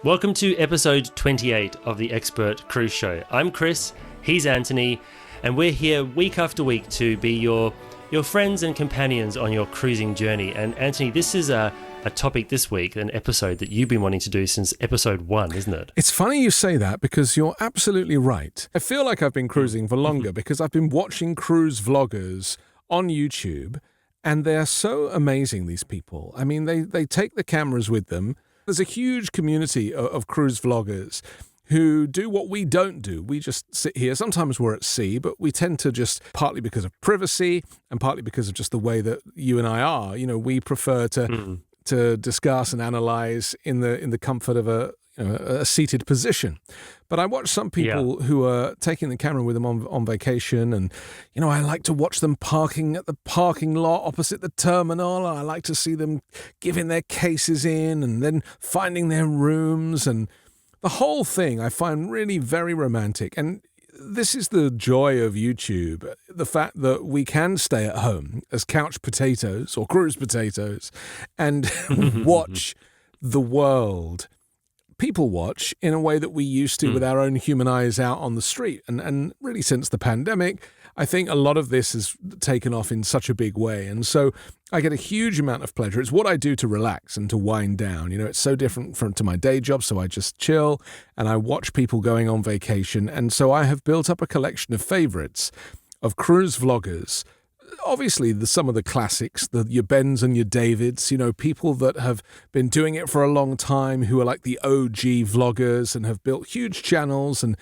Welcome to episode 28 of the Expert Cruise Show. I'm Chris, he's Anthony, and we're here week after week to be your friends and companions on your cruising journey. And Anthony, this is a topic this week, an episode that you've been wanting to do since episode 1, isn't it? It's funny you say that because you're absolutely right. I feel like I've been cruising for longer because I've been watching cruise vloggers on YouTube, and they're so amazing, these people. I mean, they take the cameras with them. There's a huge community of cruise vloggers who do what we don't do. We just sit here. Sometimes we're at sea, but we tend to just, partly because of privacy and partly because of just the way that you and I are, we prefer to discuss and analyze in the comfort of a seated position. But I watch some people who are taking the camera with them on vacation, and I like to watch them parking at the parking lot opposite the terminal. I like to see them giving their cases in and then finding their rooms, and the whole thing I find really very romantic. And this is the joy of YouTube, the fact that we can stay at home as couch potatoes or cruise potatoes and watch the world. People watch in a way that we used to with our own human eyes out on the street. And really since the pandemic, I think a lot of this has taken off in such a big way. And so I get a huge amount of pleasure. It's what I do to relax and to wind down. It's so different to my day job. So I just chill and I watch people going on vacation. And so I have built up a collection of favorites of cruise vloggers. Obviously, some of the classics, your Bens and your Davids, people that have been doing it for a long time, who are like the OG vloggers and have built huge channels. And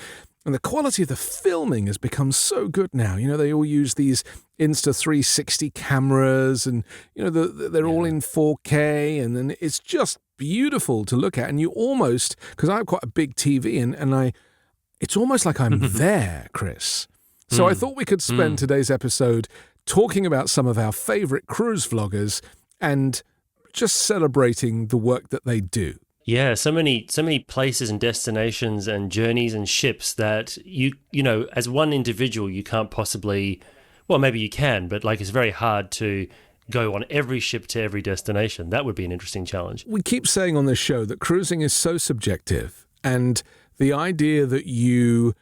the quality of the filming has become so good now. They all use these Insta360 cameras and, they're all in 4K. And then it's just beautiful to look at. And you almost, because I have quite a big TV and it's almost like I'm there, Chris. So I thought we could spend today's episode talking about some of our favorite cruise vloggers and just celebrating the work that they do. Yeah, so many places and destinations and journeys and ships that you as one individual you can't possibly, well, maybe you can, but it's very hard to go on every ship to every destination. That would be an interesting challenge. We keep saying on this show that cruising is so subjective, and the idea that your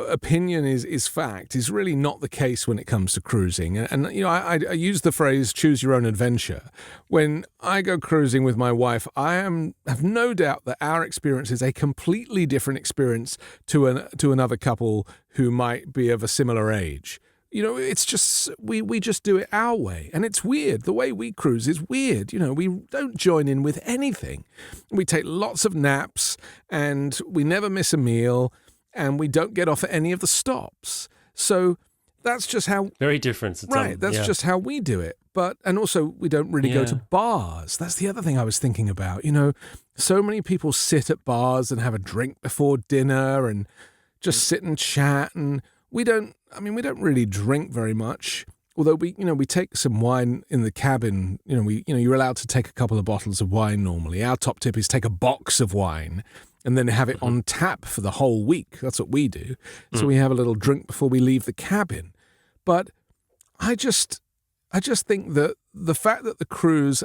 opinion is fact is really not the case when it comes to cruising. And I use the phrase choose your own adventure. When I go cruising with my wife, I have no doubt that our experience is a completely different experience to another couple who might be of a similar age. It's just, we just do it our way. And it's weird. The way we cruise is weird. We don't join in with anything. We take lots of naps and we never miss a meal and we don't get off at any of the stops. So that's just how... Very different. That's just how we do it. And also we don't really go to bars. That's the other thing I was thinking about. So many people sit at bars and have a drink before dinner and just sit and chat, and we don't really drink very much. Although we take some wine in the cabin. You're allowed to take a couple of bottles of wine normally. Our top tip is take a box of wine and then have it on tap for the whole week. That's what we do. So we have a little drink before we leave the cabin. But I just think that the fact that the cruise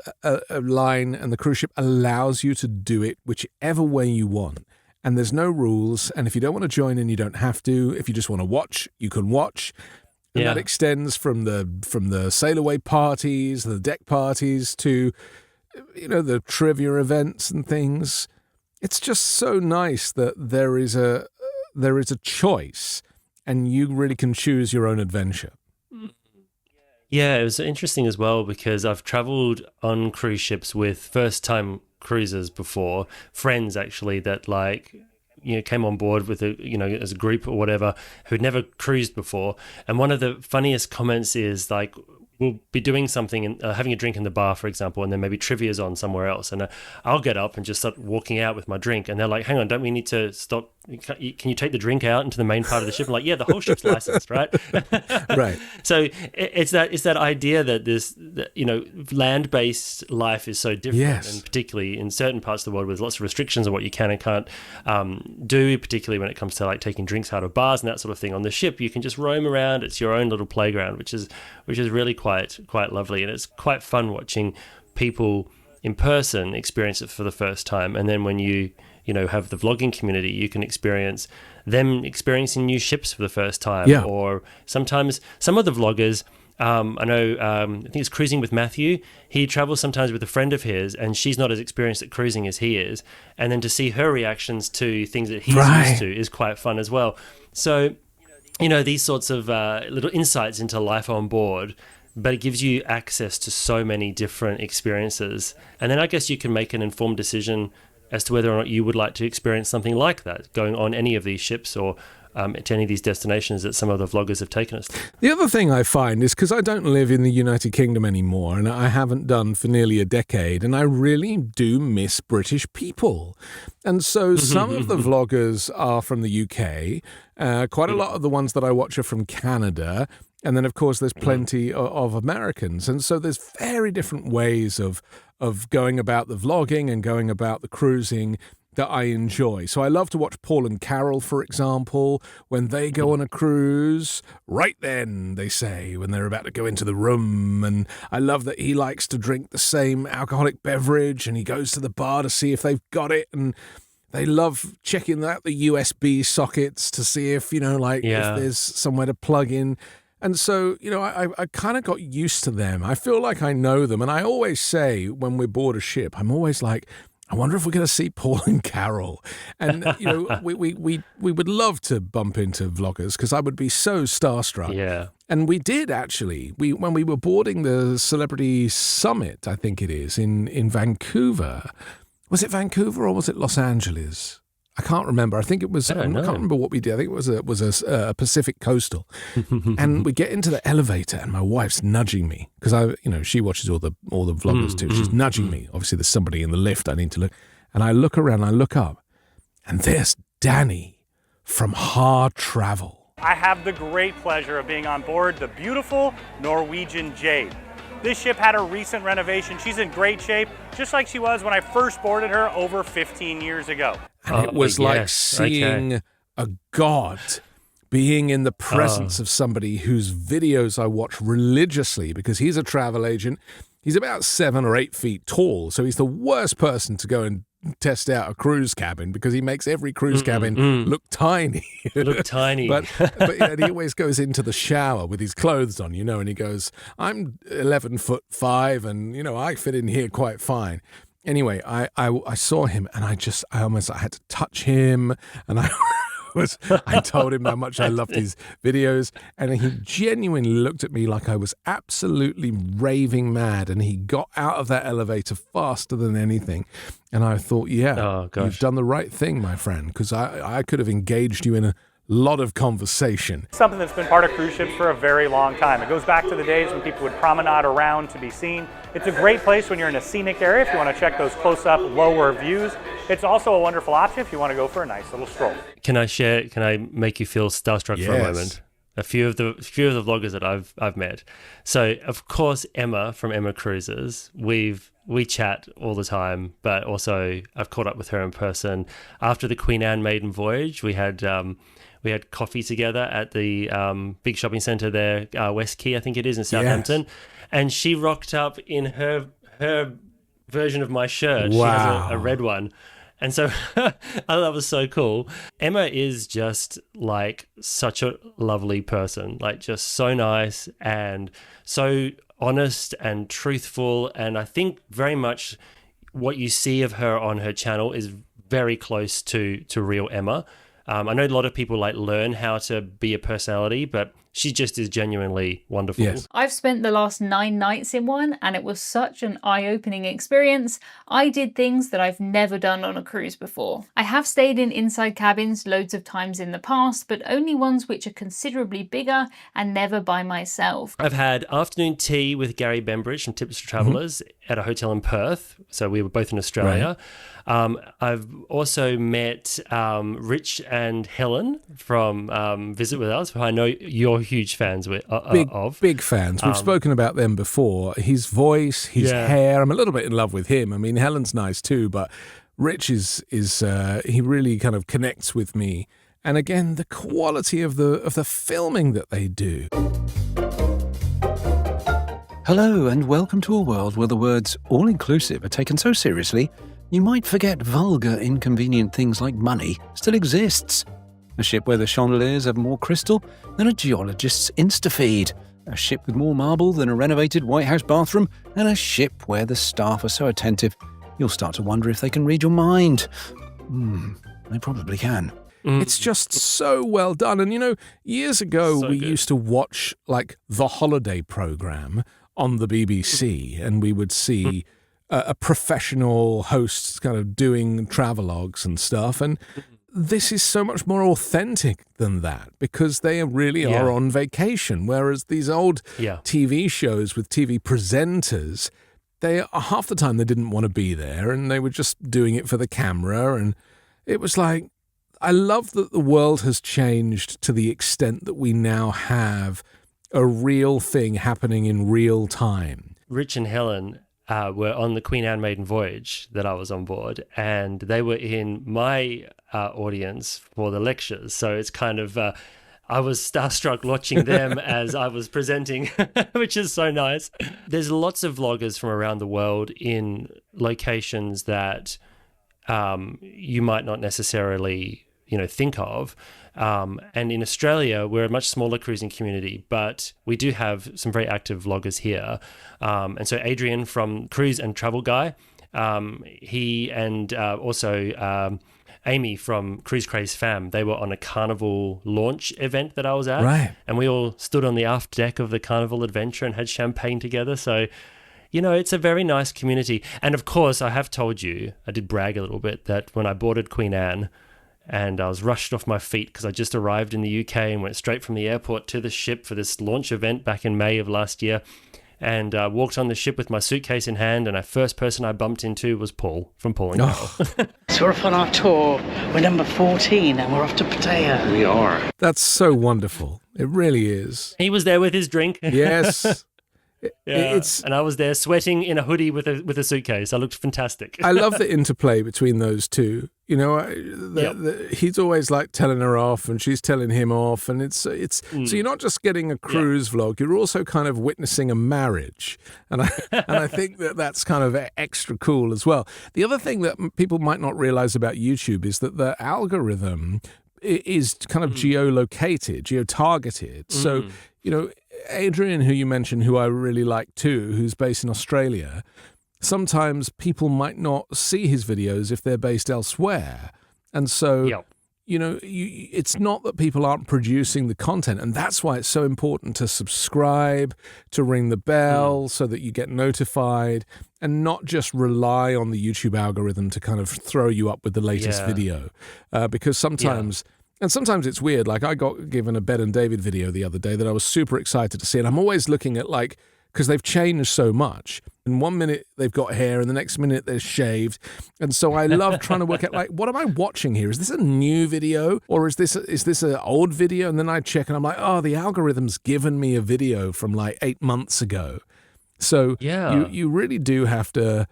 line and the cruise ship allows you to do it whichever way you want, and there's no rules, and if you don't want to join in, you don't have to. If you just want to watch, you can watch. And that extends from the sail away parties, the deck parties, to the trivia events and things. It's just so nice that there is a choice, and you really can choose your own adventure. Yeah, it was interesting as well because I've traveled on cruise ships with first-time cruisers before, friends actually that came on board with as a group or whatever who'd never cruised before. And one of the funniest comments is we'll be doing something and having a drink in the bar, for example, and then maybe trivia's on somewhere else. And I'll get up and just start walking out with my drink. And they're like, hang on, don't we need to stop? Can you take the drink out into the main part of the ship? I'm like, yeah, the whole ship's licensed, right? Right. So it's that idea that land-based life is so different, and particularly in certain parts of the world with lots of restrictions on what you can and can't do, particularly when it comes to taking drinks out of bars and that sort of thing. On the ship, you can just roam around. It's your own little playground, which is really quite lovely, and it's quite fun watching people in person experience it for the first time, and then when you have the vlogging community, you can experience them experiencing new ships for the first time. Yeah. Or sometimes some of the vloggers, I know, I think it's Cruising with Matthew. He travels sometimes with a friend of his, and she's not as experienced at cruising as he is. And then to see her reactions to things that he's used to is quite fun as well. So, these sorts of little insights into life on board, but it gives you access to so many different experiences. And then I guess you can make an informed decision as to whether or not you would like to experience something like that, going on any of these ships or to any of these destinations that some of the vloggers have taken us to. The other thing I find is, because I don't live in the United Kingdom anymore, and I haven't done for nearly a decade, and I really do miss British people. And so some of the vloggers are from the UK. Quite a lot of the ones that I watch are from Canada. And then, of course, there's plenty of Americans. And so there's very different ways of going about the vlogging and going about the cruising that I enjoy. So I love to watch Paul and Carole, for example, when they go on a cruise. Right then, they say, when they're about to go into the room. And I love that he likes to drink the same alcoholic beverage, and he goes to the bar to see if they've got it. And they love checking out the USB sockets to see if, if there's somewhere to plug in. And so, I kind of got used to them. I feel like I know them. And I always say when we're aboard a ship, I'm always like, I wonder if we're going to see Paul and Carole. And, we would love to bump into vloggers because I would be so starstruck. Yeah. And we did, actually. When we were boarding the Celebrity Summit, I think it is, in Vancouver. Was it Vancouver or was it Los Angeles? I can't remember. I think it was. I can't remember what we did. I think it was a Pacific Coastal, and we get into the elevator, and my wife's nudging me because she watches all the vloggers too. She's nudging me. Obviously, there's somebody in the lift. I need to look, and I look around. I look up, and there's Danny from Harr Travel. I have the great pleasure of being on board the beautiful Norwegian Jade. This ship had a recent renovation. She's in great shape, just like she was when I first boarded her over 15 years ago. And it was like seeing a god, being in the presence of somebody whose videos I watch religiously because he's a travel agent. He's about 7 or 8 feet tall, so he's the worst person to go and test out a cruise cabin because he makes every cruise cabin look tiny. But and he always goes into the shower with his clothes on, and he goes, I'm 11'5", and I fit in here quite fine. Anyway, I saw him and I had to touch him, and I told him how much I loved his videos, and he genuinely looked at me like I was absolutely raving mad, and he got out of that elevator faster than anything. And I thought, you've done the right thing, my friend, because I could have engaged you in a lot of conversation. Something that's been part of cruise ships for a very long time. It goes back to the days when people would promenade around to be seen. It's a great place when you're in a scenic area if you want to check those close-up, lower views. It's also a wonderful option if you want to go for a nice little stroll. Can I make you feel starstruck for a moment? A few of the vloggers that I've met. So of course Emma from Emma Cruises, we chat all the time, but also I've caught up with her in person. After the Queen Anne maiden voyage, we had coffee together at the big shopping centre there, West Quay, I think it is, in Southampton. Yes. And she rocked up in her version of my shirt. Wow. She has a red one. And so I thought that was so cool. Emma is just like such a lovely person, like just so nice and so honest and truthful. And I think very much what you see of her on her channel is very close to real Emma. I know a lot of people learn how to be a personality, but she just is genuinely wonderful. Yes. I've spent the last 9 nights in one, and it was such an eye-opening experience. I did things that I've never done on a cruise before. I have stayed in inside cabins loads of times in the past, but only ones which are considerably bigger and never by myself. I've had afternoon tea with Gary Bembridge from Tips for Travellers at a hotel in Perth. So we were both in Australia. Right. I've also met Rich and Helen from Visit With Us, who I know you're huge fans of. Big fans. We've spoken about them before. His voice, his hair. I'm a little bit in love with him. I mean, Helen's nice too, but Rich is he really kind of connects with me. And again, the quality of the filming that they do. Hello and welcome to a world where the words all-inclusive are taken so seriously, you might forget vulgar, inconvenient things like money still exists. A ship where the chandeliers have more crystal than a geologist's Instafeed. A ship with more marble than a renovated White House bathroom. And a ship where the staff are so attentive, you'll start to wonder if they can read your mind. They probably can. It's just so well done. And, you know, years ago, we used to watch, like, the holiday program on the BBC, and we would see a professional host kind of doing travelogues and stuff. And this is so much more authentic than that because they really are on vacation. Whereas these old TV shows with TV presenters, they half the time they didn't want to be there and they were just doing it for the camera. And it was like, I love that the world has changed to the extent that we now have a real thing happening in real time. Rich and Helen were on the Queen Anne maiden voyage that I was on board, and they were in my audience for the lectures. So it's kind of, I was starstruck watching them as I was presenting, which is so nice. There's lots of vloggers from around the world in locations that you might not necessarily, think of. And in Australia, we're a much smaller cruising community, but we do have some very active vloggers here. And so Adrian from Cruise and Travel Guy, he and also Amy from Cruise Crazed Fam, they were on a carnival launch event that I was at. Right. And we all stood on the aft deck of the Carnival Adventure and had champagne together. So, it's a very nice community. And of course, I have told you, I did brag a little bit, that when I boarded Queen Anne, and I was rushed off my feet because I just arrived in the UK and went straight from the airport to the ship for this launch event back in May of last year, and walked on the ship with my suitcase in hand, and the first person I bumped into was Paul from Paul and Carole. So we're off on our tour. We're number 14 and we're off to Pattaya. We are. That's so wonderful. It really is. He was there with his drink. Yes. And I was there sweating in a hoodie with a suitcase. I looked fantastic. I love the interplay between those two. He's always like telling her off and she's telling him off. And so you're not just getting a cruise vlog, you're also kind of witnessing a marriage. And I think that's kind of extra cool as well. The other thing that people might not realize about YouTube is that the algorithm is kind of geolocated, geotargeted. So, Adrian, who you mentioned, who I really like too, who's based in Australia, sometimes people might not see his videos if they're based elsewhere. And so, it's not that people aren't producing the content. And that's why it's so important to subscribe, to ring the bell so that you get notified, and not just rely on the YouTube algorithm to kind of throw you up with the latest video. Because sometimes... And sometimes it's weird. Like I got given a Ben and David video the other day that I was super excited to see. And I'm always looking at because they've changed so much. In 1 minute they've got hair and the next minute they're shaved. And so I love trying to work out what am I watching here? Is this a new video or is this an old video? And then I check and I'm like, oh, the algorithm's given me a video from 8 months ago. So you really do have to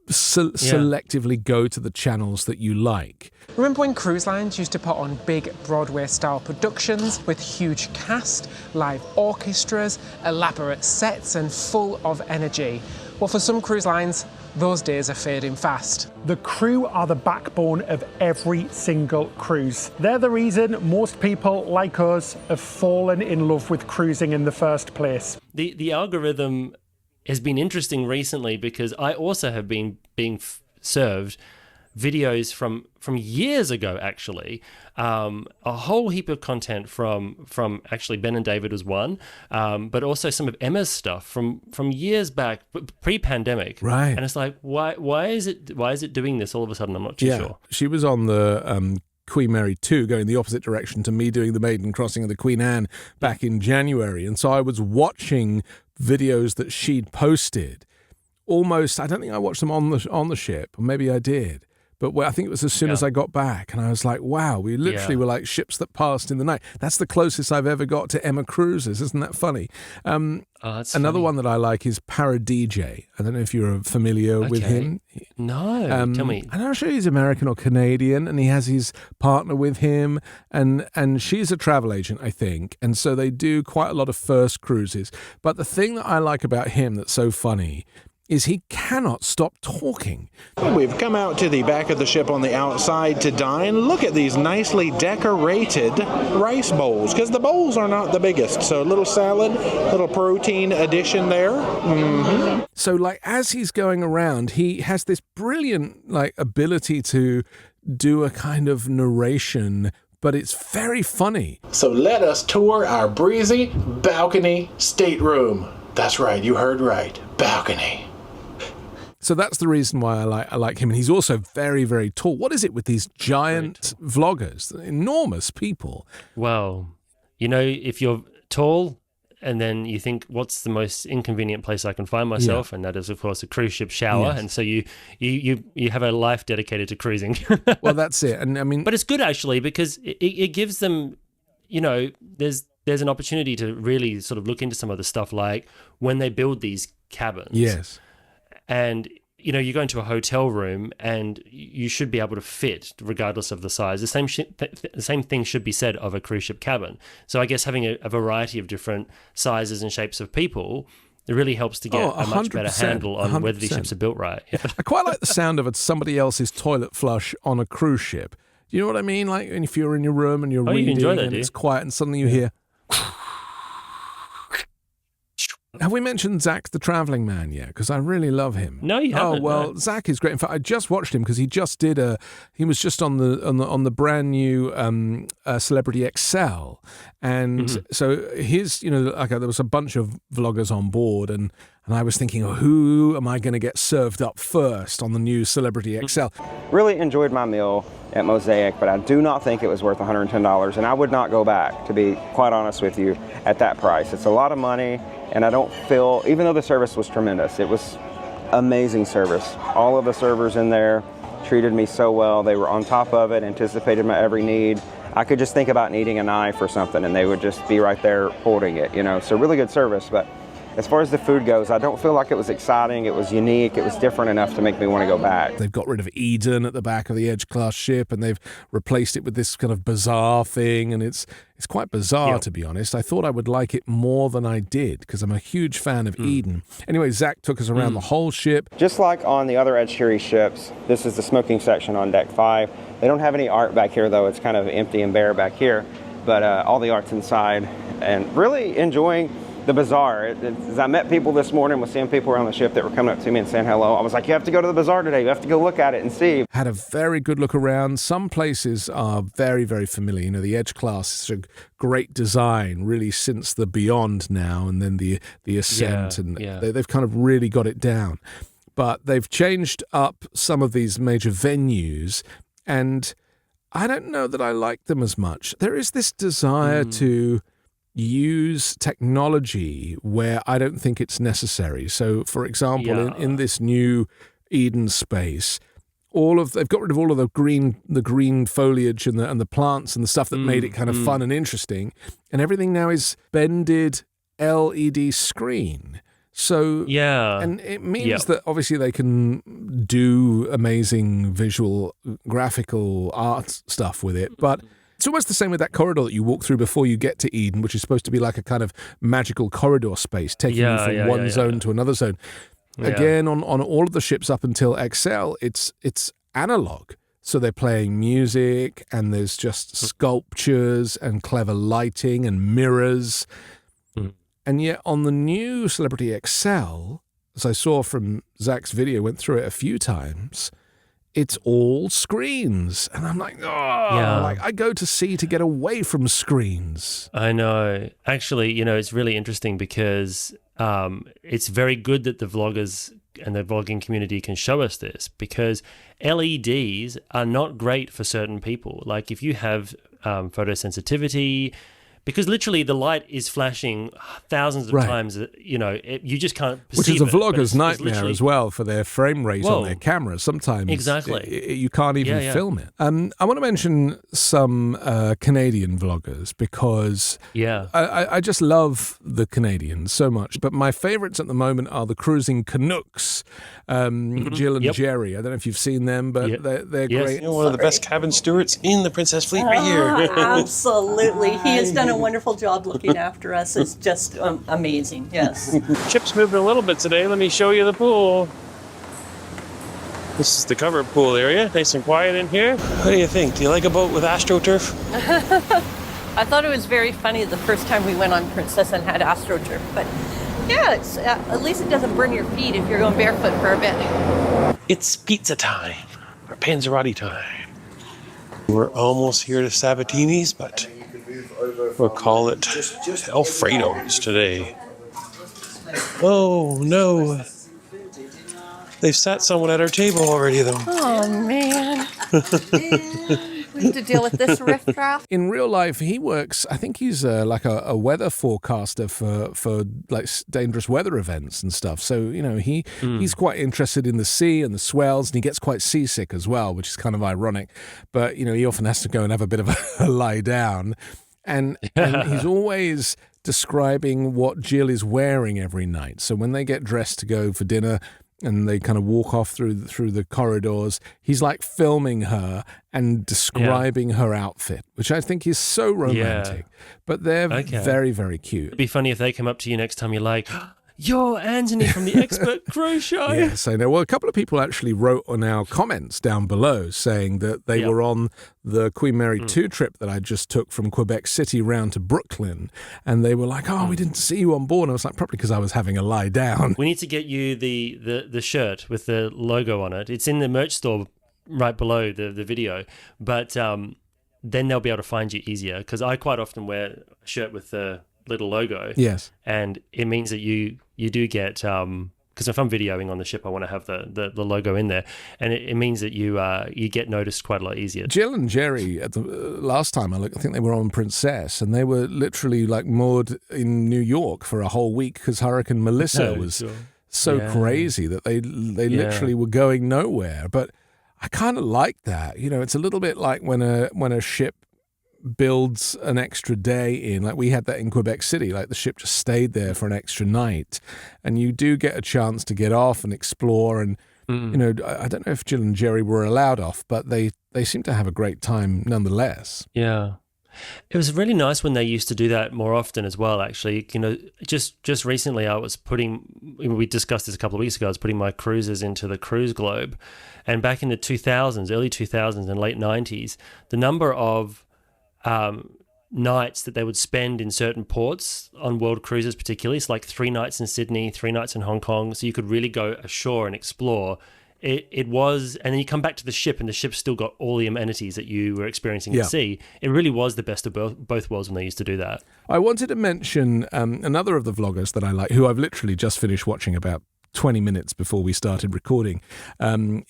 selectively go to the channels that you like. Remember when cruise lines used to put on big Broadway-style productions with huge cast, live orchestras, elaborate sets and full of energy? Well, for some cruise lines, those days are fading fast. The crew are the backbone of every single cruise. They're the reason most people like us have fallen in love with cruising in the first place. The algorithm has been interesting recently because I also have been being served videos from years ago, actually. A whole heap of content from actually Ben and David was one, but also some of Emma's stuff from years back, pre-pandemic. Right. And it's like, why is it doing this all of a sudden? I'm not too sure. She was on the Queen Mary 2 going the opposite direction to me doing the maiden crossing of the Queen Anne back in January. And so I was watching videos that she'd posted almost, I don't think I watched them on the ship, or maybe I did, but I think it was as soon as I got back, and I was like, wow, we literally were like ships that passed in the night. That's the closest I've ever got to Emma cruises. Isn't that funny? That's another funny. one that I like is ParoDeeJay. I don't know if you're familiar with him. No, tell me. I'm not sure he's American or Canadian, and he has his partner with him, and she's a travel agent, I think, and so they do quite a lot of first cruises. But the thing that I like about him that's so funny is he cannot stop talking. We've come out to the back of the ship on the outside to dine. Look at these nicely decorated rice bowls, because the bowls are not the biggest. So a little salad, little protein addition there. Mm-hmm. So like as he's going around, he has this brilliant like ability to do a kind of narration, but it's very funny. So let us tour our breezy balcony stateroom. That's right, you heard right, balcony. So that's the reason why I like him. And he's also very, very tall. What is it with these giant vloggers? Enormous people. Well, you know, if you're tall and then you think, what's the most inconvenient place I can find myself? And that is, of course, a cruise ship shower. Yes. And so you have a life dedicated to cruising. Well, that's it. And I mean, but it's good actually, because it gives them, you know, there's an opportunity to really sort of look into some of the stuff, like when they build these cabins. Yes. And, you know, you go into a hotel room and you should be able to fit regardless of the size. The same thing should be said of a cruise ship cabin. So I guess having a variety of different sizes and shapes of people, it really helps to get a much better handle on 100%. whether these ships are built right. I quite like the sound of somebody else's toilet flush on a cruise ship. Do you know what I mean? Like if you're in your room and you're reading you enjoy that, and do you? it's quiet and suddenly you hear... Have we mentioned Zach the Traveling Man yet? Because I really love him. No, you haven't. Oh well, no. Zach is great. In fact, I just watched him because he just did he was just on the brand new Celebrity XL, and so his, you know, like there was a bunch of vloggers on board, and I was thinking, oh, who am I going to get served up first on the new Celebrity XL? Really enjoyed my meal at Mosaic, but I do not think it was worth $110, and I would not go back, to be quite honest with you, at that price. It's a lot of money, and I don't feel, even though the service was tremendous, it was amazing service. All of the servers in there treated me so well. They were on top of it, anticipated my every need. I could just think about needing a knife or something, and they would just be right there holding it, you know, so really good service. But as far as the food goes, I don't feel like it was exciting, it was unique, it was different enough to make me want to go back. They've got rid of Eden at the back of the Edge-class ship, and they've replaced it with this kind of bizarre thing, and it's quite bizarre, to be honest. I thought I would like it more than I did, because I'm a huge fan of Eden. Anyway, Zach took us around the whole ship. Just like on the other Edge Series ships, this is the smoking section on Deck 5. They don't have any art back here, though. It's kind of empty and bare back here, but all the art's inside, and really enjoying the bazaar. As I met people this morning, was seeing people around the ship that were coming up to me and saying hello. I was like, you have to go to the bazaar today. You have to go look at it and see. Had a very good look around. Some places are very, very familiar. You know, the Edge class is a great design, really, since the Beyond now, and then the Ascent, and they've kind of really got it down. But they've changed up some of these major venues, and I don't know that I like them as much. There is this desire to use technology where I don't think it's necessary. So, for example, in this new Eden space, they've got rid of all of the green foliage and the plants and the stuff that made it kind of fun and interesting, and everything now is bended LED screen. So and it means that obviously they can do amazing visual, graphical art stuff with it, but it's almost the same with that corridor that you walk through before you get to Eden, which is supposed to be like a kind of magical corridor space, taking you from one zone to another zone. Again, on all of the ships up until XL, it's analog. So they're playing music, and there's just sculptures and clever lighting and mirrors. And yet on the new Celebrity XL, as I saw from Zach's video, went through it a few times, it's all screens. And I'm like, like I go to sea to get away from screens. I know. Actually, you know, it's really interesting because it's very good that the vloggers and the vlogging community can show us this, because LEDs are not great for certain people. Like if you have photosensitivity, because literally the light is flashing thousands of times. You know, you just can't perceive Which is a it, but vlogger's it's nightmare as well for their frame rate on their camera. Sometimes you can't even film it. I want to mention some Canadian vloggers because I just love the Canadians so much. But my favorites at the moment are the Cruising Canucks, Jill and Jerry. I don't know if you've seen them, but they're great. You know, one of the best cabin stewards in the Princess Fleet right here. Absolutely. He has done a wonderful job looking after us. It's just amazing, yes. Chip's moving a little bit today. Let me show you the pool. This is the covered pool area. Nice and quiet in here. What do you think? Do you like a boat with AstroTurf? I thought it was very funny the first time we went on Princess and had AstroTurf, but yeah, it's, at least it doesn't burn your feet if you're going barefoot for a bit. It's pizza time, or Panzerotti time. We're almost here to Sabatini's, but we'll call it Alfredo's today. Oh no, they've sat someone at our table already though. Oh man. We have to deal with this riffraff. In real life, he works, I think he's like a weather forecaster for like dangerous weather events and stuff. So, you know, he's quite interested in the sea and the swells, and he gets quite seasick as well, which is kind of ironic. But, you know, he often has to go and have a bit of a lie down. And he's always describing what Jill is wearing every night. So when they get dressed to go for dinner and they kind of walk off through the corridors, he's like filming her and describing her outfit, which I think is so romantic. But they're very, very cute. It'd be funny if they come up to you next time, you're like, you're Anthony from the Expert Cruise Show. Yes, I know. Well, a couple of people actually wrote on our comments down below saying that they were on the Queen Mary 2 trip that I just took from Quebec City round to Brooklyn. And they were like, oh, we didn't see you on board. And I was like, probably because I was having a lie down. We need to get you the shirt with the logo on it. It's in the merch store right below the video. But then they'll be able to find you easier, because I quite often wear a shirt with the little logo. Yes. And it means that you do get, because if I'm videoing on the ship, I want to have the logo in there, and it means that you get noticed quite a lot easier. Jill and Jerry, at the last time I looked, I think they were on Princess, and they were literally like moored in New York for a whole week because Hurricane Melissa was so crazy that they literally were going nowhere. But I kind of like that. You know, it's a little bit like when a ship builds an extra day in, like we had that in Quebec City, like the ship just stayed there for an extra night, and you do get a chance to get off and explore. And you know, I don't know if Jill and Jerry were allowed off, but they seem to have a great time nonetheless. Yeah, it was really nice when they used to do that more often as well, actually. You know, just recently I was we discussed this a couple of weeks ago, I was putting my cruises into the Cruise Globe, and back in the 2000s, early 2000s and late 90s, the number of nights that they would spend in certain ports on world cruises, particularly, it's like 3 nights in Sydney, 3 nights in Hong Kong, so you could really go ashore and explore. It was, and then you come back to the ship, and the ship still got all the amenities that you were experiencing at sea. It really was the best of both worlds when they used to do that. I wanted to mention another of the vloggers that I like, who I've literally just finished watching about 20 minutes before we started recording,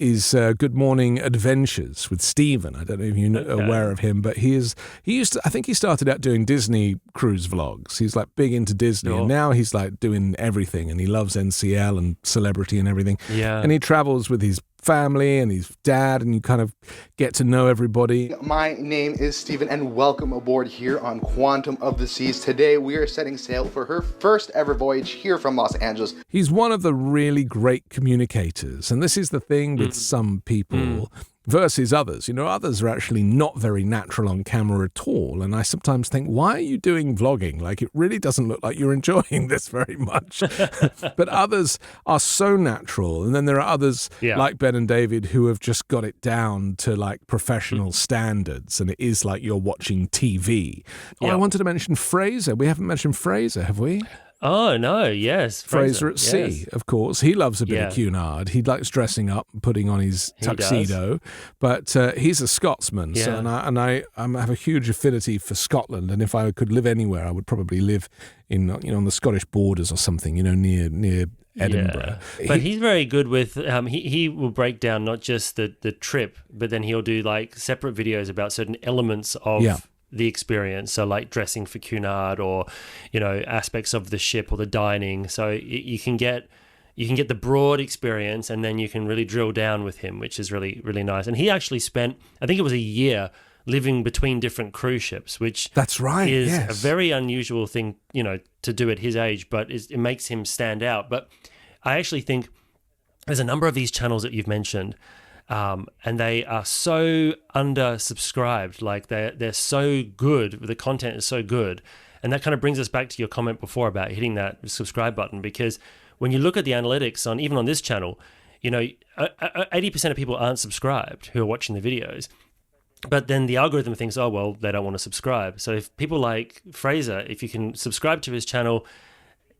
is Good Morning Adventures with Stephen. I don't know if you're aware of him, but I think he started out doing Disney cruise vlogs. He's like big into Disney, and now he's like doing everything, and he loves NCL and celebrity and everything. Yeah. And he travels with his family and his dad, and you kind of get to know everybody. My name is Stephen, and welcome aboard here on Quantum of the Seas. Today we are setting sail for her first ever voyage here from Los Angeles. He's one of the really great communicators, and this is the thing with some people versus others. You know, others are actually not very natural on camera at all, and I sometimes think, why are you doing vlogging? Like, it really doesn't look like you're enjoying this very much. But others are so natural, and then there are others like Ben and David who have just got it down to like professional standards, and it is like you're watching TV. I wanted to mention Fraser. We haven't mentioned Fraser, have we? Oh, no, yes. Fraser at sea, of course. He loves a bit of cunard. He likes dressing up and putting on his tuxedo. But he's a Scotsman, so, and I have a huge affinity for Scotland. And if I could live anywhere, I would probably live in, on the Scottish borders or something, near Edinburgh. Yeah. But he's very good with, he will break down not just the trip, but then he'll do like separate videos about certain elements of the experience. So like dressing for Cunard, or, you know, aspects of the ship or the dining. So you can get the broad experience, and then you can really drill down with him, which is really, really nice. And he actually spent, I think it was a year, living between different cruise ships, which that's right, is yes. a very unusual thing, you know, to do at his age, but it makes him stand out. But I actually think there's a number of these channels that you've mentioned, and they are so undersubscribed. Like they're so good, the content is so good. And that kind of brings us back to your comment before about hitting that subscribe button, because when you look at the analytics on even on this channel, you know, 80% of people aren't subscribed who are watching the videos. But then the algorithm thinks, oh, well, they don't want to subscribe. So if people like Fraser, if you can subscribe to his channel,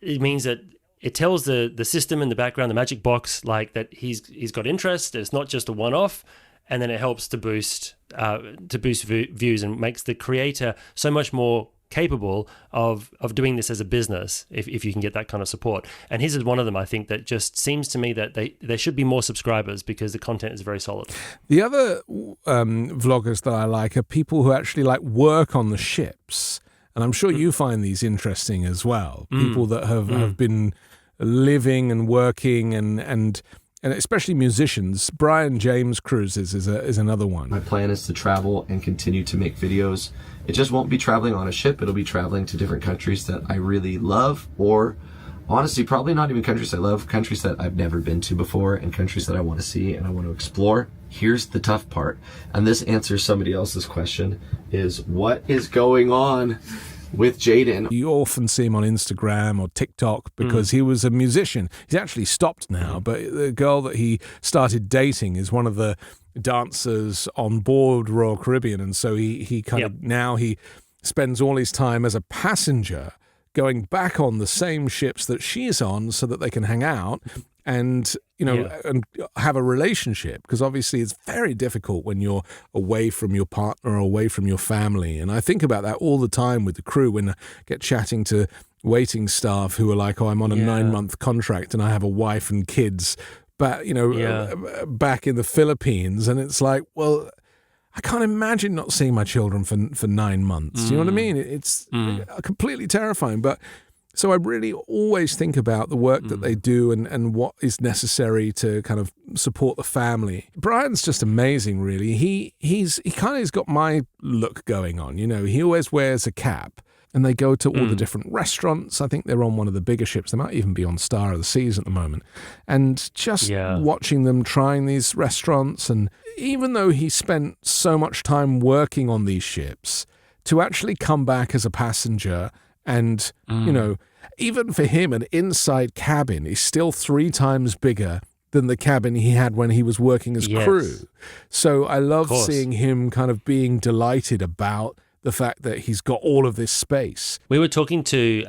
it means that it tells the system in the background, the magic box, like that he's got interest. It's not just a one-off. And then it helps to boost views and makes the creator so much more capable of doing this as a business if you can get that kind of support. And his is one of them, I think, that just seems to me that there should be more subscribers because the content is very solid. The other vloggers that I like are people who actually like work on the ships. And I'm sure you find these interesting as well. People that have been living and working and especially musicians. Bryan James Cruises is another one. My plan is to travel and continue to make videos. It just won't be traveling on a ship. It'll be traveling to different countries that I really love, or honestly, probably not even countries I love, countries that I've never been to before and countries that I want to see and I want to explore. Here's the tough part, and this answers somebody else's question, is what is going on with Jaden? You often see him on Instagram or TikTok because he was a musician. He's actually stopped now, but the girl that he started dating is one of the dancers on board Royal Caribbean, and so he kind of now he spends all his time as a passenger going back on the same ships that she's on so that they can hang out and and have a relationship, because obviously it's very difficult when you're away from your partner or away from your family. And I think about that all the time with the crew when I get chatting to waiting staff who are like, oh, I'm on a 9-month contract and I have a wife and kids, but back in the Philippines, and it's like, well, I can't imagine not seeing my children for 9 months. You know what I mean? It's completely terrifying. But so I really always think about the work that they do and what is necessary to kind of support the family. Bryan's just amazing, really. He kind of has got my look going on. You know, he always wears a cap. And they go to all the different restaurants. I think they're on one of the bigger ships. They might even be on Star of the Seas at the moment. And just watching them trying these restaurants. And even though he spent so much time working on these ships, to actually come back as a passenger and, you know, even for him, an inside cabin is still 3 times bigger than the cabin he had when he was working as crew. So I love seeing him kind of being delighted about the fact that he's got all of this space. We were talking to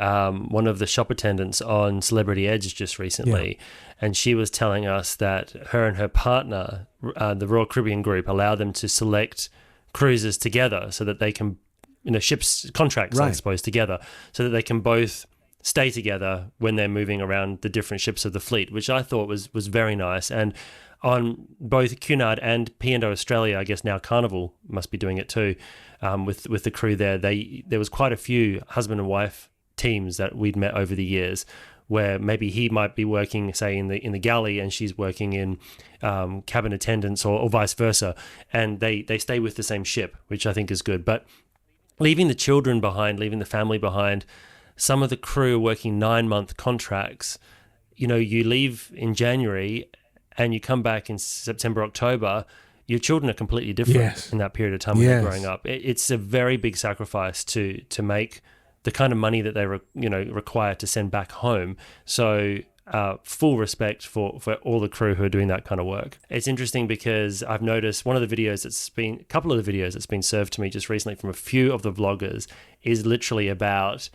one of the shop attendants on Celebrity Edge just recently, and she was telling us that her and her partner, the Royal Caribbean group, allow them to select cruises together so that they can, ships contracts, I suppose, together, so that they can both stay together when they're moving around the different ships of the fleet, which I thought was very nice. And on both Cunard and P&O Australia, I guess now Carnival must be doing it too, with the crew there. There was quite a few husband and wife teams that we'd met over the years, where maybe he might be working, say, in the galley, and she's working in cabin attendance, or vice versa, and they stay with the same ship, which I think is good. But leaving the children behind, leaving the family behind, some of the crew are working 9-month contracts. You leave in January and you come back in September, October, your children are completely different in that period of time when they're growing up. It's a very big sacrifice to make the kind of money that they require to send back home. So full respect for all the crew who are doing that kind of work. It's interesting because I've noticed a couple of the videos that's been served to me just recently from a few of the vloggers is literally about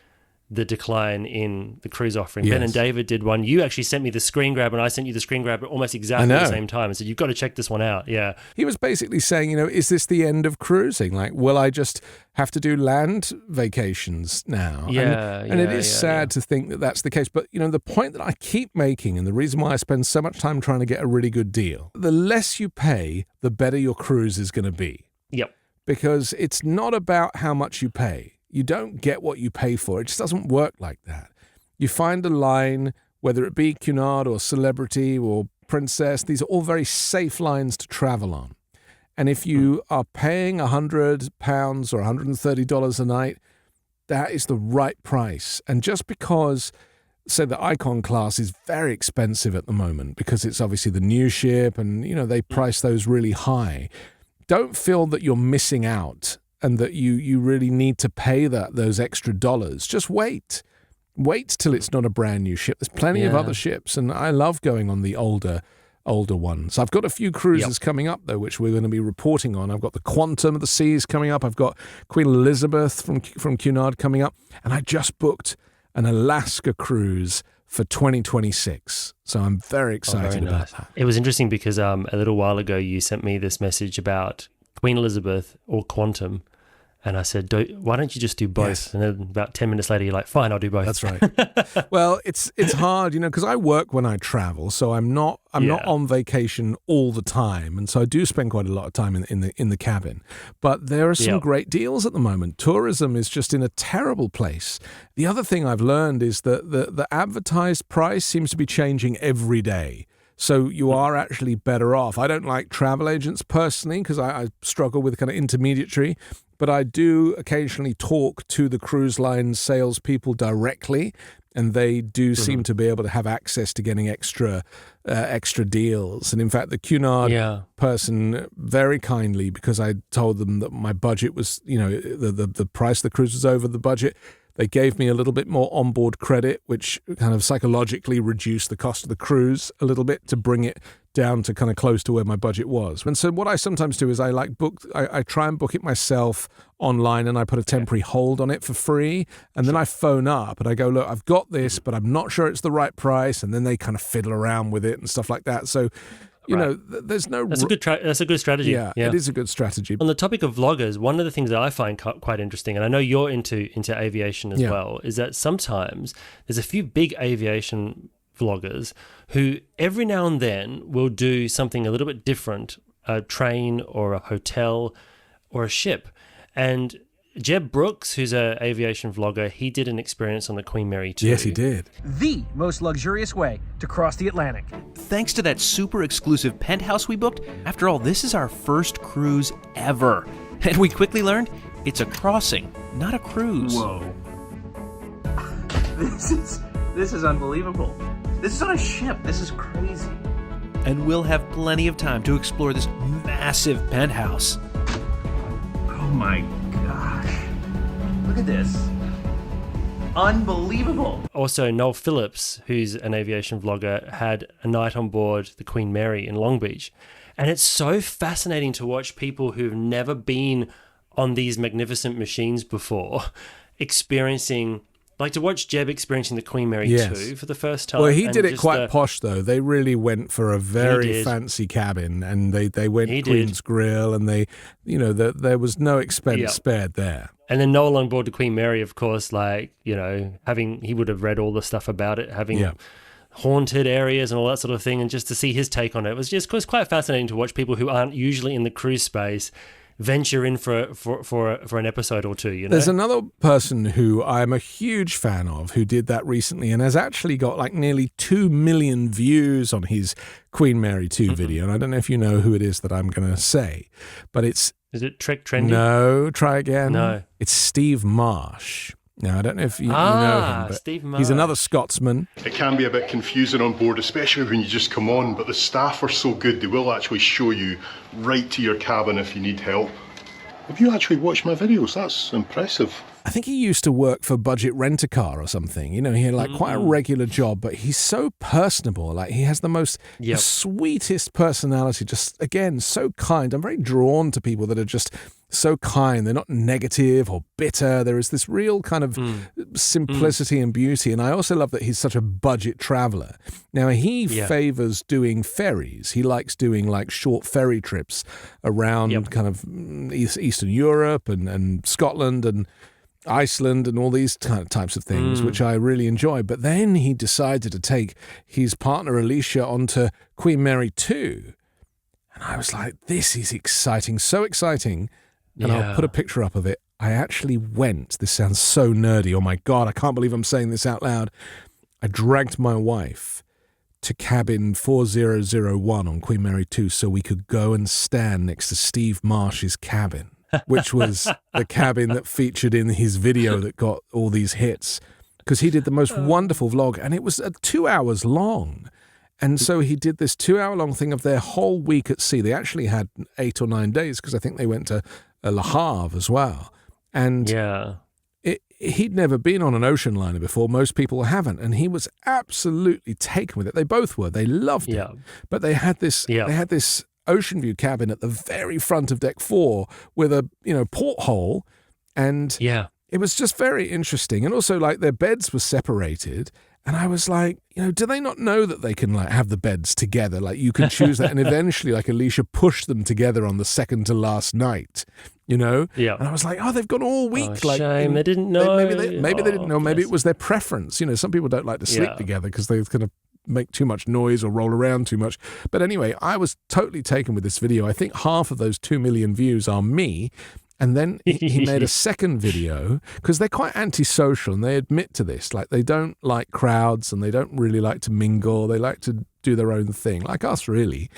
the decline in the cruise offering. Ben and David did one. You actually sent me the screen grab, and I sent you the screen grab at almost exactly the same time. And said, you've got to check this one out. Yeah. He was basically saying, is this the end of cruising? Like, will I just have to do land vacations now? And it is sad to think that that's the case. But, the point that I keep making, and the reason why I spend so much time trying to get a really good deal, the less you pay, the better your cruise is going to be. Yep. because it's not about how much you pay. You don't get what you pay for. It just doesn't work like that. You find a line, whether it be Cunard or Celebrity or Princess, these are all very safe lines to travel on. And if you are paying £100 or $130 a night, that is the right price. And just because, say, the Icon class is very expensive at the moment because it's obviously the new ship and, they price those really high, don't feel that you're missing out and that you really need to pay those extra dollars. Just wait. Wait till it's not a brand new ship. There's plenty of other ships, and I love going on the older ones. I've got a few cruises coming up, though, which we're going to be reporting on. I've got the Quantum of the Seas coming up. I've got Queen Elizabeth from Cunard coming up, and I just booked an Alaska cruise for 2026. So I'm very excited about that. It was interesting because a little while ago you sent me this message about Queen Elizabeth or Quantum, and I said, why don't you just do both? Yes. And then about 10 minutes later, you're like, fine, I'll do both. That's right. Well, it's hard, because I work when I travel, so I'm not on vacation all the time, and so I do spend quite a lot of time in the cabin. But there are some great deals at the moment. Tourism is just in a terrible place. The other thing I've learned is that the advertised price seems to be changing every day. So you are actually better off. I don't like travel agents personally because I struggle with kind of intermediary, but I do occasionally talk to the cruise line salespeople directly, and they do seem to be able to have access to getting extra deals. And in fact, the Cunard person very kindly, because I told them that my budget was, the price of the cruise was over the budget, they gave me a little bit more onboard credit, which kind of psychologically reduced the cost of the cruise a little bit to bring it down to kind of close to where my budget was. And so what I sometimes do is I try and book it myself online, and I put a temporary hold on it for free. And then I phone up and I go, look, I've got this, but I'm not sure it's the right price. And then they kind of fiddle around with it and stuff like that. So, there's no... That's a good strategy. Yeah, it is a good strategy. On the topic of vloggers, one of the things that I find quite interesting, and I know you're into aviation as well, is that sometimes there's a few big aviation vloggers who every now and then will do something a little bit different, a train or a hotel or a ship. And Jeb Brooks, who's an aviation vlogger, he did an experience on the Queen Mary 2. Yes, he did. The most luxurious way to cross the Atlantic. Thanks to that super exclusive penthouse we booked, after all, this is our first cruise ever. And we quickly learned it's a crossing, not a cruise. Whoa. This is unbelievable. This is on a ship. This is crazy. And we'll have plenty of time to explore this massive penthouse. Oh my gosh. Look at this. Unbelievable. Also, Noel Phillips, who's an aviation vlogger, had a night on board the Queen Mary in Long Beach. And it's so fascinating to watch people who've never been on these magnificent machines before experiencing... Like to watch Jeb experiencing the Queen Mary 2 for the first time. Well, he did it quite posh, though. They really went for a very fancy cabin, and they went Queen's Grill, and there was no expense spared there. And then Noel on board the Queen Mary, of course, he would have read all the stuff about it, having haunted areas and all that sort of thing, and just to see his take on it was quite fascinating to watch people who aren't usually in the cruise space venture in for an episode or two. There's another person who I'm a huge fan of who did that recently and has actually got nearly 2 million views on his Queen Mary 2 video. And I don't know if you know who it is that I'm going to say, but it's... Is it Trek Trendy? No, try again. No. It's Steve Marsh. Now, I don't know if you know him, but Steve Marsh. He's another Scotsman. It can be a bit confusing on board, especially when you just come on, but the staff are so good, they will actually show you right to your cabin if you need help. Have you actually watched my videos? That's impressive. I think he used to work for Budget Rent-A-Car or something. He had quite a regular job, but he's so personable. He has the sweetest personality, just, again, so kind. I'm very drawn to people that are just so kind. They're not negative or bitter. There is this real kind of simplicity and beauty. And I also love that he's such a budget traveler. Now, he favors doing ferries. He likes doing short ferry trips around kind of Eastern Europe and Scotland and Iceland and all these kind of types of things, which I really enjoy. But then he decided to take his partner Alicia onto Queen Mary 2. And I was like, this is exciting, so exciting. and I'll put a picture up of it. I actually went, this sounds so nerdy, oh my God, I can't believe I'm saying this out loud. I dragged my wife to cabin 4001 on Queen Mary 2 so we could go and stand next to Steve Marsh's cabin, which was the cabin that featured in his video that got all these hits, because he did the most wonderful vlog, and it was 2 hours long. And so he did this 2 hour long thing of their whole week at sea. They actually had 8 or 9 days, because I think they went to Le Havre as well. And he'd never been on an ocean liner before. Most people haven't. And he was absolutely taken with it. They both were. They loved it. But they had this ocean view cabin at the very front of deck 4 with a, porthole. And it was just very interesting. And also, like, their beds were separated. And I was like, do they not know that they can, like, have the beds together? Like, you can choose that. And eventually, like, Alicia pushed them together on the second to last night, And I was like, they've got all week. Shame. They didn't know. Maybe they didn't know. Maybe it was their preference. Some people don't like to sleep together because they kind of make too much noise or roll around too much. But anyway, I was totally taken with this video. I think half of those 2 million views are me. And then he made a second video, because they're quite antisocial, and they admit to this. Like, they don't like crowds, and they don't really like to mingle. They like to do their own thing, like us, really.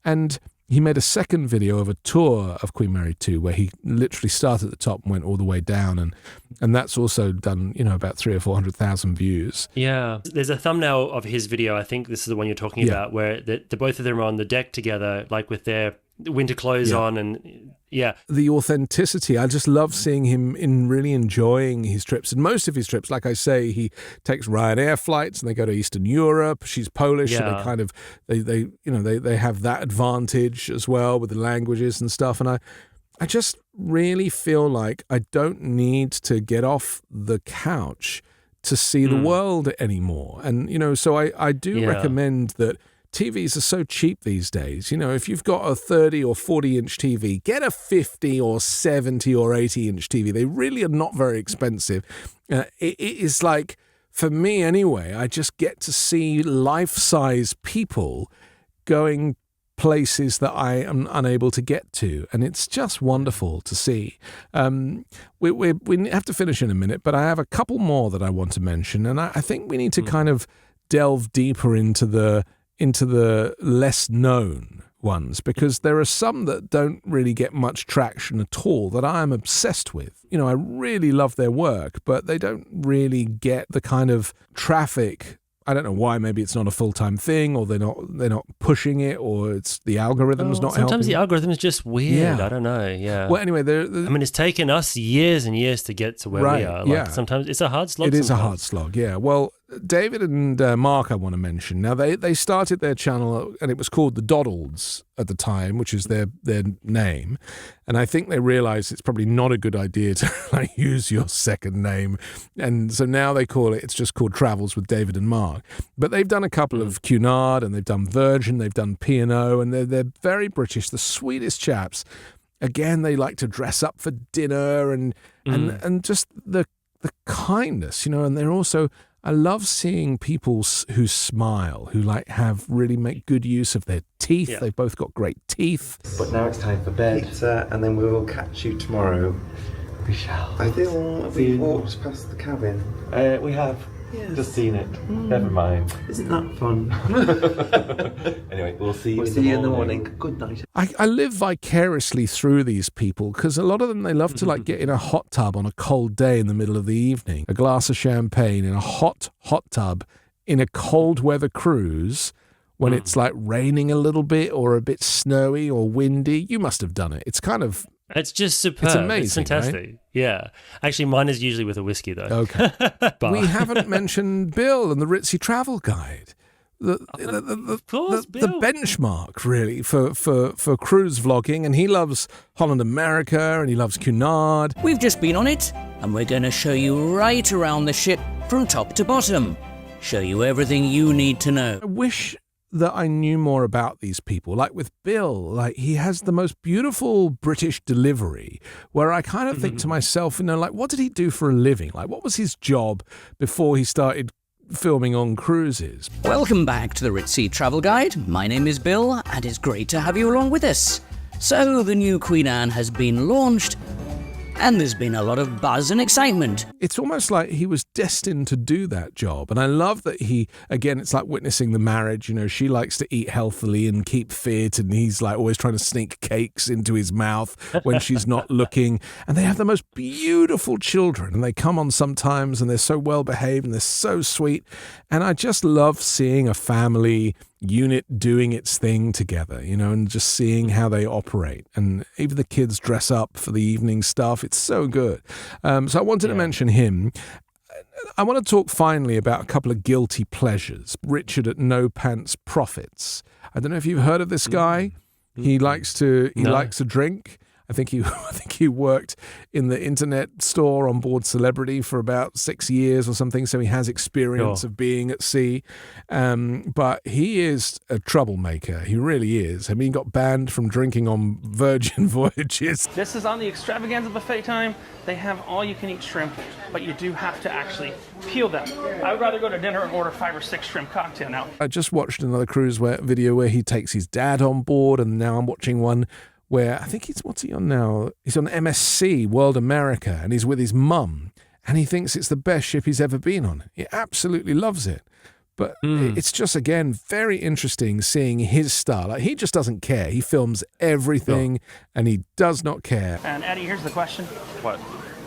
And he made a second video of a tour of Queen Mary 2, where he literally started at the top and went all the way down. And that's also done, about 300,000 or 400,000 views. Yeah. There's a thumbnail of his video. I think this is the one you're talking about, where the both of them are on the deck together, like with their winter clothes on, and the authenticity. I just love seeing him really enjoying his trips. And most of his trips, like I say, he takes Ryanair flights and they go to Eastern Europe. She's Polish, so they kind of they have that advantage as well with the languages and stuff. And I just really feel like I don't need to get off the couch to see the world anymore. And so I do recommend that. TVs are so cheap these days. If you've got a 30 or 40-inch TV, get a 50 or 70 or 80-inch TV. They really are not very expensive. It is like, for me anyway, I just get to see life-size people going places that I am unable to get to, and it's just wonderful to see. We have to finish in a minute, but I have a couple more that I want to mention, and I think we need to kind of delve deeper into the less known ones, because there are some that don't really get much traction at all that I am obsessed with. I really love their work, but they don't really get the kind of traffic. I don't know why. Maybe it's not a full-time thing, or they're not pushing it, or it's the algorithm's not helping. Sometimes the algorithm is just weird. I don't know. Well, anyway, it's taken us years and years to get to where we are. Sometimes it's a hard slog. It is a hard slog. Yeah. Well, David and Mark, I want to mention. Now, they started their channel, and it was called The Doddles at the time, which is their name. And I think they realized it's probably not a good idea to use your second name. And so now it's just called Travels with David and Mark. But they've done a couple of Cunard, and they've done Virgin, they've done P&O, and they're very British, the sweetest chaps. Again, they like to dress up for dinner and just the kindness, and they're also... I love seeing people who smile, who have really make good use of their teeth. Yeah. They've both got great teeth. But now it's time for bed, and then we will catch you tomorrow. We shall. I think have we walked past the cabin? We have. Yes. Just seen it. Never mind. Isn't that fun? Anyway, we'll see you in the morning. Good night. I live vicariously through these people, because a lot of them, they love to get in a hot tub on a cold day in the middle of the evening, a glass of champagne in a hot tub in a cold weather cruise when it's raining a little bit or a bit snowy or windy. You must have done it. It's kind of... It's just superb. It's amazing. It's fantastic. Right? Yeah. Actually, mine is usually with a whiskey, though. Okay. We haven't mentioned Bill and the Ritzy Travel Guide. The benchmark, really, for cruise vlogging. And he loves Holland America, and he loves Cunard. We've just been on it, and we're going to show you right around the ship from top to bottom. Show you everything you need to know. I wish that I knew more about these people. Like with Bill, he has the most beautiful British delivery, where I kind of think to myself, what did he do for a living? What was his job before he started filming on cruises? Welcome back to the Ritzy Travel Guide. My name is Bill, and it's great to have you along with us. So, the new Queen Anne has been launched, and there's been a lot of buzz and excitement. It's almost like he was destined to do that job. And I love that again, it's like witnessing the marriage. You know, she likes to eat healthily and keep fit, and he's like always trying to sneak cakes into his mouth when she's not looking. And they have the most beautiful children, and they come on sometimes, and they're so well behaved and they're so sweet. And I just love seeing a family unit doing its thing together, you know, and just seeing how they operate. And even the kids dress up for the evening stuff. It's so good. So I wanted to mention him. I want to talk finally about a couple of guilty pleasures. Richard at No Pants Profits. I don't know if you've heard of this guy. He likes to drink. I think he worked in the internet store on board Celebrity for about 6 years or something, so he has experience of being at sea. But he is a troublemaker. He really is. I mean, he got banned from drinking on Virgin voyages. This is on the extravaganza buffet time. They have all-you-can-eat shrimp, but you do have to actually peel them. I would rather go to dinner and order 5 or 6 shrimp cocktail now. I just watched another cruise video where he takes his dad on board, and now I'm watching one where I think what's he on now? He's on MSC, World America, and he's with his mum, and he thinks it's the best ship he's ever been on. He absolutely loves it. But it's just, again, very interesting seeing his style. Like, he just doesn't care. He films everything, and he does not care. And Eddie, here's the question. What?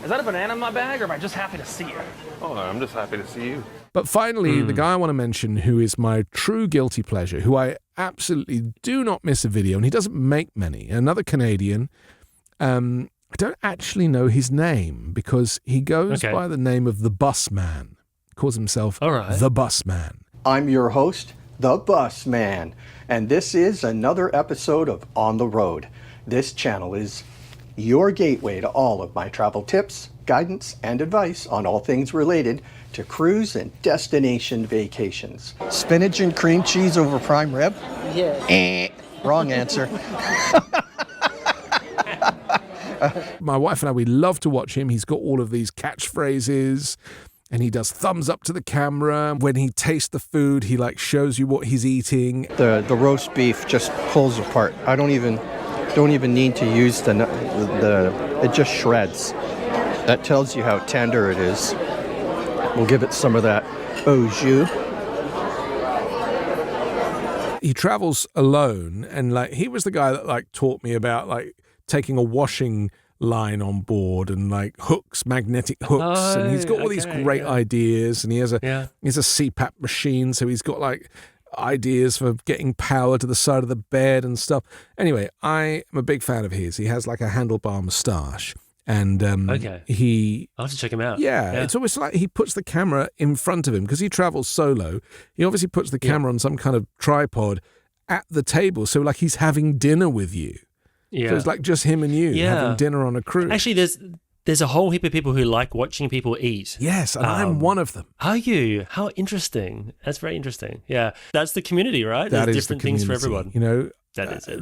Is that a banana in my bag, or am I just happy to see you? Oh, I'm just happy to see you. But finally, the guy I want to mention who is my true guilty pleasure, who I absolutely do not miss a video, and he doesn't make many, another Canadian. I don't actually know his name because he goes by the name of the Bussman. Calls himself the Bussman. I'm your host, the Bussman, and this is another episode of On the Road. This channel is your gateway to all of my travel tips, guidance, and advice on all things related to cruise and destination vacations. Spinach and cream cheese over prime rib? Yes. Wrong answer. My wife and I, we love to watch him. He's got all of these catchphrases, and he does thumbs up to the camera. When he tastes the food, he like shows you what he's eating. The roast beef just pulls apart. I don't even need to use it just shreds. That tells you how tender it is. We'll give it some of that au jus. He travels alone, and like he was the guy that like taught me about like taking a washing line on board and like magnetic hooks, and he's got all these great ideas, and he has a CPAP machine, so he's got like ideas for getting power to the side of the bed and stuff. Anyway, I am a big fan of his. He has like a handlebar moustache. And I'll have to check him out. Yeah, it's always like he puts the camera in front of him because he travels solo. He obviously puts the camera on some kind of tripod at the table, so like he's having dinner with you. Yeah, so it's like just him and you having dinner on a cruise. Actually, there's a whole heap of people who like watching people eat. Yes, and I'm one of them. Are you? How interesting. That's very interesting. Yeah, that's the community, right? That There's is different the things for community. everyone. You know, that is it.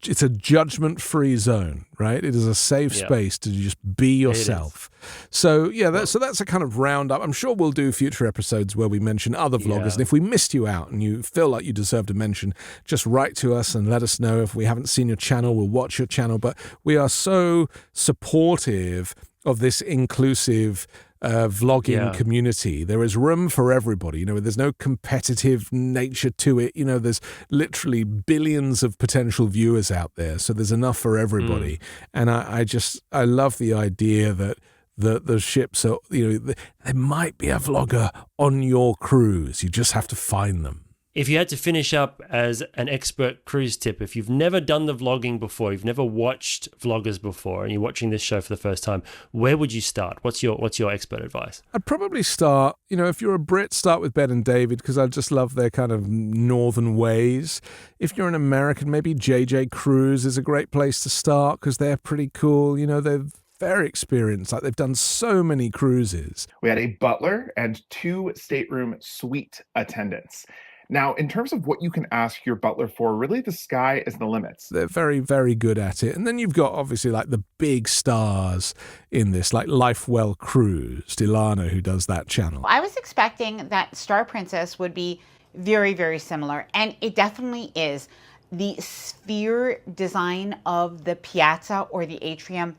It's a judgment-free zone, right? It is a safe space to just be yourself. So that's a kind of roundup. I'm sure we'll do future episodes where we mention other vloggers. And if we missed you out and you feel like you deserve a mention, just write to us and let us know. If we haven't seen your channel, we'll watch your channel. But we are so supportive of this inclusive vlogging community. There is room for everybody. You know, there's no competitive nature to it. You know, there's literally billions of potential viewers out there, so there's enough for everybody. And I love the idea that the ships are, you know, there might be a vlogger on your cruise. You just have to find them. If you had to finish up as an expert cruise tip, if you've never done the vlogging before, you've never watched vloggers before, and you're watching this show for the first time, where would you start? What's your expert advice? I'd probably start, you know, if you're a Brit, start with Ben and David, because I just love their kind of northern ways. If you're an American, maybe JJ Cruise is a great place to start because they're pretty cool. You know, they're very experienced. Like, they've done so many cruises. We had a butler and 2 stateroom suite attendants. Now, in terms of what you can ask your butler for, really the sky is the limits. They're very, very good at it. And then you've got, obviously, like the big stars in this, like Lifewell Cruise, Ilana, who does that channel. I was expecting that Star Princess would be very, very similar, and it definitely is. The sphere design of the piazza or the atrium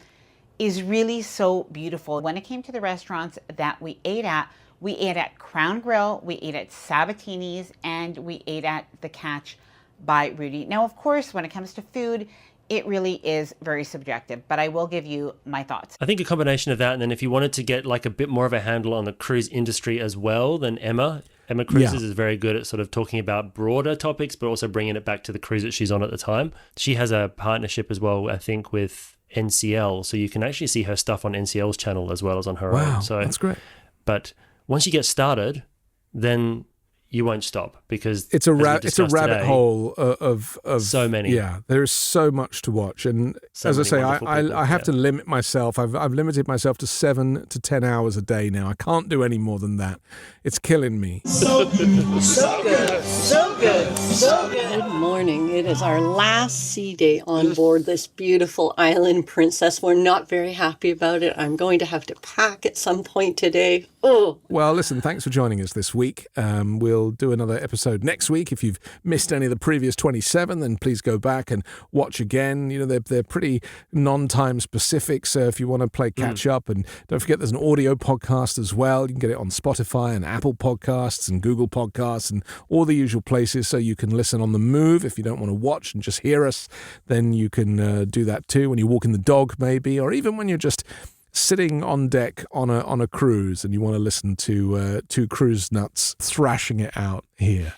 is really so beautiful. When it came to the restaurants that we ate at Crown Grill, we ate at Sabatini's, and we ate at The Catch by Rudy. Now, of course, when it comes to food, it really is very subjective, but I will give you my thoughts. I think a combination of that, and then if you wanted to get like a bit more of a handle on the cruise industry as well, then Emma Cruises is very good at sort of talking about broader topics, but also bringing it back to the cruise that she's on at the time. She has a partnership as well, I think, with NCL, so you can actually see her stuff on NCL's channel as well as on her own. So that's great. But once you get started, then you won't stop, because it's a rabbit hole of so many. Yeah, there is so much to watch, and as I say, I have to limit myself. I've limited myself to 7 to 10 hours a day now. I can't do any more than that. It's killing me. So good, so good. Good morning. It is our last sea day on board this beautiful island Princess. We're not very happy about it. I'm going to have to pack at some point today. Oh. Well, listen, thanks for joining us this week. We'll do another episode next week. If you've missed any of the previous 27, then please go back and watch again. You know, they're pretty non-time specific, so if you want to play catch up, and don't forget there's an audio podcast as well. You can get it on Spotify and Apple Podcasts and Google Podcasts and all the usual places, so you can listen on the move. If you don't want to watch and just hear us, then you can do that too when you're walking the dog maybe, or even when you're just sitting on deck on a cruise and you want to listen to two cruise nuts thrashing it out here.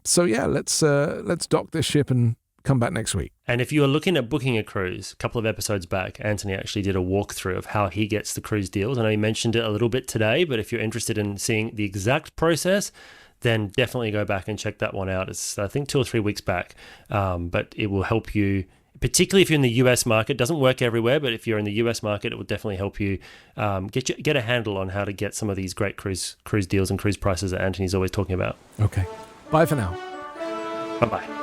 So yeah, let's dock this ship and come back next week. And if you are looking at booking a cruise, a couple of episodes back, Anthony actually did a walkthrough of how he gets the cruise deals. I know he mentioned it a little bit today, but if you're interested in seeing the exact process, then definitely go back and check that one out. It's, I think, 2 or 3 weeks back, but it will help you, particularly if you're in the US market. It doesn't work everywhere, but if you're in the US market, it will definitely help you get a handle on how to get some of these great cruise deals and cruise prices that Anthony's always talking about. Okay. Bye for now. Bye-bye.